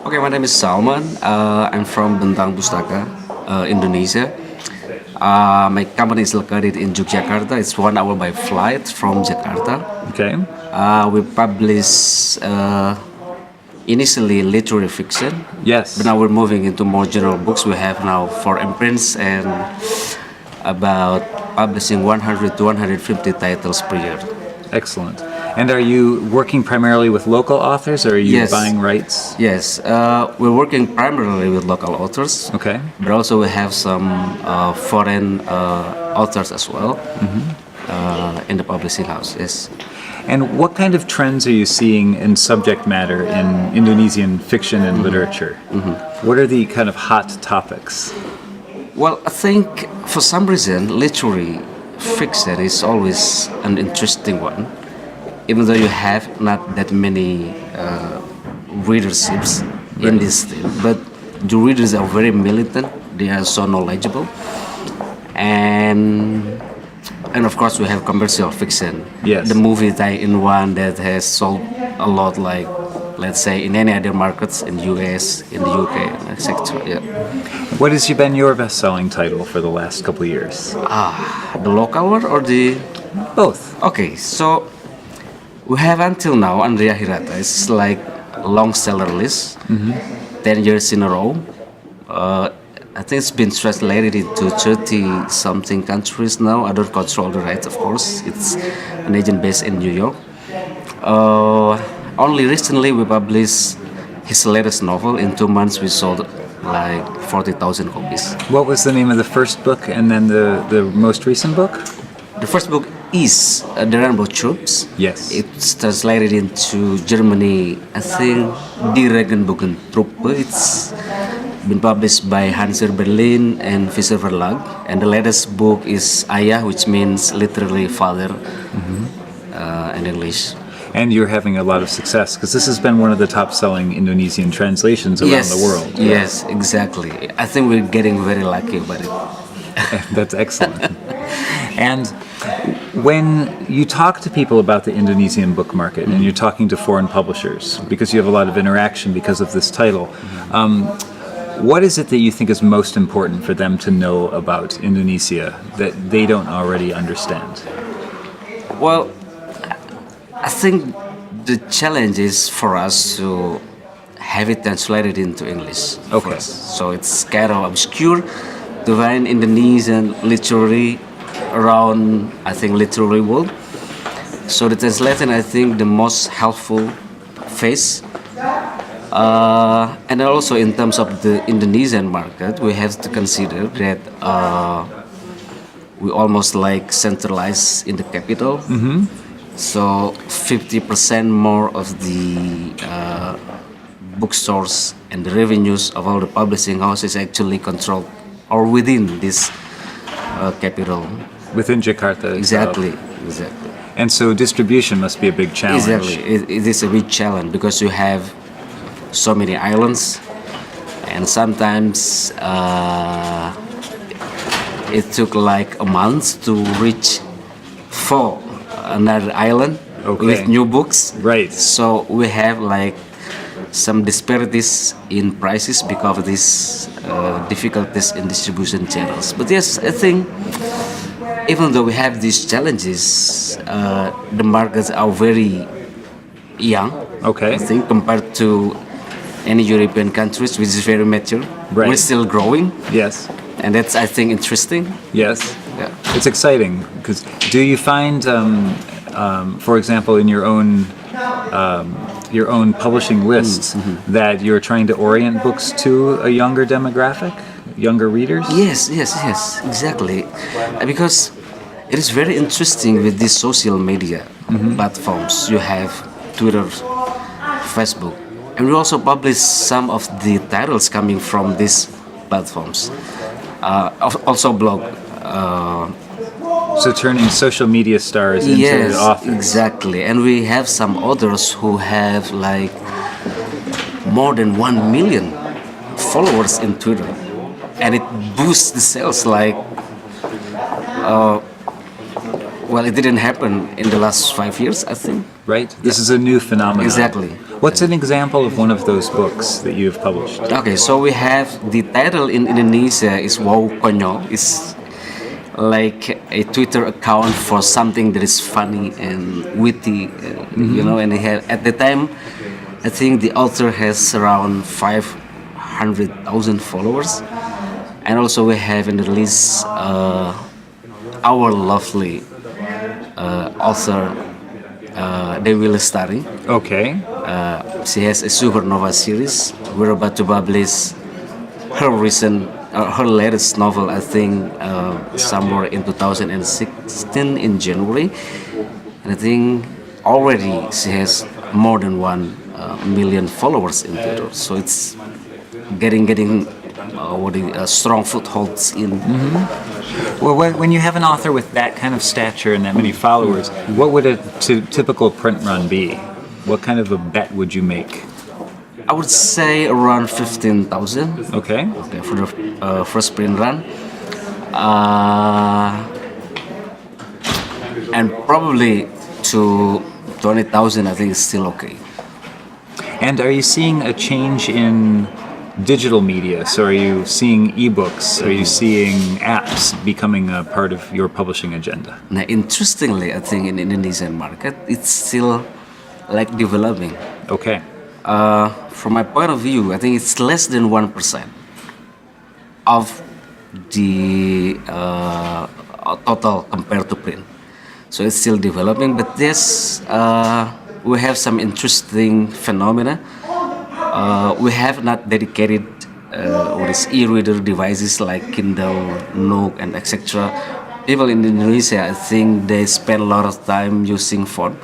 Okay, my name is Salman. I'm from Bentang Pustaka, Indonesia. My company is located in Yogyakarta. It's 1 hour by flight from Jakarta. Okay. We publish initially literary fiction, but Yes. now we're moving into more general books. We have now 4 imprints and about publishing 100 to 150 titles per year. Excellent. And are you working primarily with local authors, or are you Yes. buying rights? Yes, we're working primarily with local authors, Okay. but also we have some foreign authors as well in the publishing house. Yes. And what kind of trends are you seeing in subject matter in Indonesian fiction and literature? What are the kind of hot topics? Well, I think for some reason literary fiction is always an interesting one, even though you have not that many readerships in this thing. But the readers are very militant. They are so knowledgeable, and of course we have commercial fiction. Yes. The movie tie-in one that has sold a lot, like let's say in any other markets in the US, in the UK, etc. Yeah. What has been your best-selling title for the last couple of years? The local one or the Both. okay? So we have until now Andrea Hirata. It's like a long seller list, 10 years in a row. I think it's been translated into 30 something countries now. I don't control the rights, of course. It's an agent based in New York. Only recently we published his latest novel. In 2 months we sold like 40,000 copies. What was the name of the first book and then the most recent book? The first book is The Rainbow Troops. Yes. It's translated into Germany, I think, Die Regenbogentruppe. It's been published by Hanser Berlin and Fischer Verlag. And the latest book is Ayah, which means literally father in English. And you're having a lot of success because this has been one of the top-selling Indonesian translations around the world. Yes, exactly. I think we're getting very lucky about it. That's excellent. And when you talk to people about the Indonesian book market and you're talking to foreign publishers, because you have a lot of interaction because of this title, what is it that you think is most important for them to know about Indonesia that they don't already understand? Well, I think the challenge is for us to have it translated into English. Okay. First. So it's kind of obscure to find Indonesian literary around, I think, literary world. So the translation, I think, the most helpful phase. And also in terms of the Indonesian market, we have to consider that we almost like centralized in the capital. So 50% more of the bookstores and the revenues of all the publishing houses actually controlled or within this capital. Within Jakarta itself. Exactly. And so distribution must be a big challenge. Exactly. It is a big challenge because you have so many islands, and sometimes it took like a month to reach for another island with new books. Right. So we have like some disparities in prices because of these difficulties in distribution channels. But yes, I think even though we have these challenges, the markets are very young. Okay. I think compared to any European countries, which is very mature. Right. We're still growing, Yes. and that's, I think, interesting. Yes. Yeah. It's exciting because do you find, for example, in your own publishing lists, that you're trying to orient books to a younger demographic, younger readers? Yes, exactly. Because it is very interesting with these social media platforms. You have Twitter, Facebook, and we also publish some of the titles coming from these platforms. Also blog. So turning social media stars into Yes, authors. exactly. And we have some authors who have like more than 1 million followers in Twitter, and it boosts the sales like. Well, it didn't happen in the last 5 years, I think. Right? This is a new phenomenon. Exactly. What's an example of one of those books that you've published? Okay, so we have the title in Indonesia is Wow Konyol. It's like a Twitter account for something that is funny and witty, you know. And at the time, I think the author has around 500,000 followers. And also we have in the list our lovely author, Dewi Lestari. Okay. She has a Supernova series. We're about to publish her latest novel, I think, somewhere in 2016 in January. And I think already she has more than 1 million followers in Twitter. So it's getting strong footholds in. Well, when you have an author with that kind of stature and that many followers, what would a typical print run be? What kind of a bet would you make? I would say around 15,000. Okay. Okay, for the first print run. And probably to 20,000, I think is still okay. And are you seeing a change in digital media? So are you seeing ebooks? Are you seeing apps becoming a part of your publishing agenda? Now, interestingly, I think in the Indonesian market, it's still like developing. Okay. From my point of view, I think it's less than 1% of the total compared to print. So it's still developing, but yes, we have some interesting phenomena. We have not dedicated e-reader devices like Kindle, Nook, and etc. People in Indonesia, I think they spend a lot of time using phone.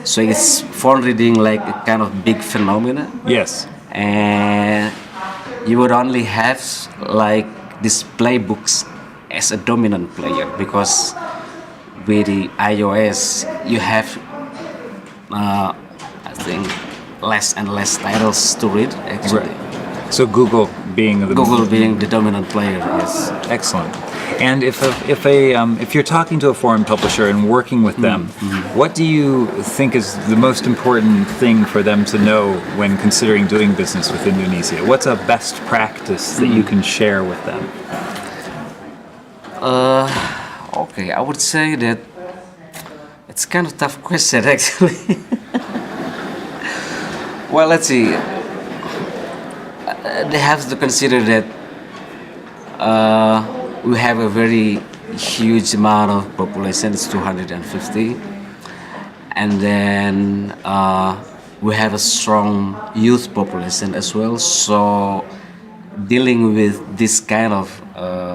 So it's phone reading like a kind of big phenomena. Yes. And you would only have like display books as a dominant player, because with the iOS you have I think less and less titles to read actually. Right. So Google being the dominant player, yes. Excellent. And if you're talking to a foreign publisher and working with them, what do you think is the most important thing for them to know when considering doing business with Indonesia? What's a best practice that you can share with them? Okay, I would say that it's kind of tough question actually. Well, let's see. They have to consider that we have a very huge amount of population. It's 250, and then we have a strong youth population as well. So dealing with this kind of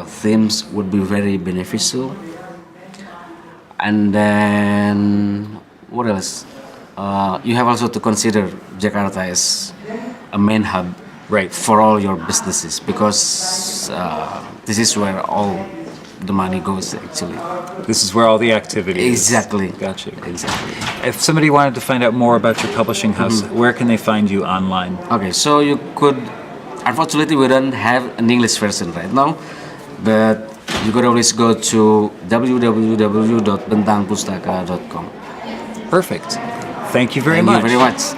themes would be very beneficial. And then what else? You have also to consider Jakarta as a main hub, right, for all your businesses, because this is where all the money goes actually. This is where all the activity is. Exactly. Gotcha. Exactly. If somebody wanted to find out more about your publishing house, where can they find you online? Okay, so you could, unfortunately we don't have an English version right now, but you could always go to www.bentangpustaka.com. Perfect. Thank you very Thank much. you very much.